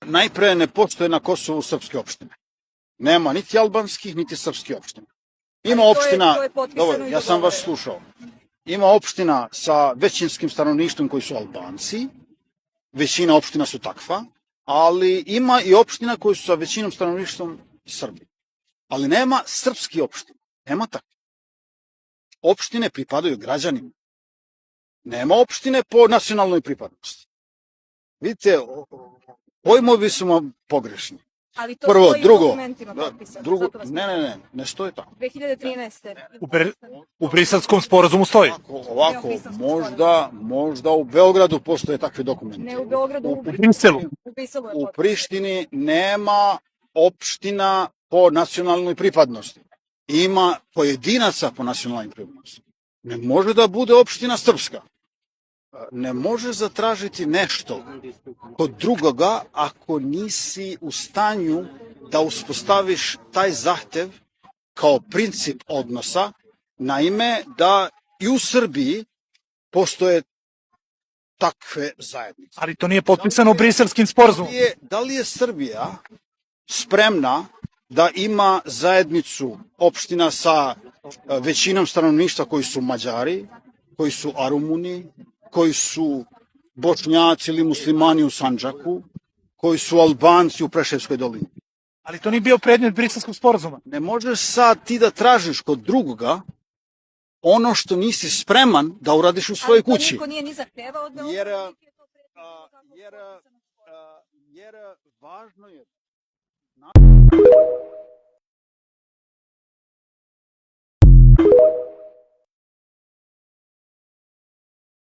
najpre ne postoje na Kosovu srpske opštine. Nema niti albanskih, niti srpskih opština. Ima opština, dobro, ja sam vas slušao, ima opština sa većinskim stanovništvom koji su Albanci, većina opština su takva, ali ima i opština koji su sa većinom stanovništvom Srbi. Ali nema srpskih opština, nema takve. Opštine pripadaju građanima. Nema opštine po nacionalnoj pripadnosti. Vidite, pojmovi su vam pogrešni. Ali to Prvo, stoji drugo, u dokumentima potpisano. ne stoji tako. 2013. U Briselskom sporazumu stoji. Ovako, možda u Beogradu postoje takve dokumente. Ne u Beogradu, U Briselu. u Briselu je U potpisano. Prištini nema opština po nacionalnoj pripadnosti. Ima pojedinaca po nacionalnoj pripadnosti. Ne može da bude opština srpska. Ne može zatražiti nešto kod drugoga ako nisi u stanju da uspostaviš taj zahtev kao princip odnosa. Naime, da i u Srbiji postoje takve zajednice. Ali to nije potpisano u Briselskim sporazumom. Da li je Srbija spremna da ima zajednicu opština sa većinom stanovništva koji su Mađari, koji su Arumuni, koji su Bošnjaci ili muslimani u Sandžaku, koji su Albanci u Preševskoj dolini? Ali to nije bio predmet Briselskog sporazuma. Ne možeš sad ti da tražiš kod drugoga ono što nisi spreman da uradiš u svojoj kući. Ali to niko nije ni zahtevao od Beograda. Jer važno je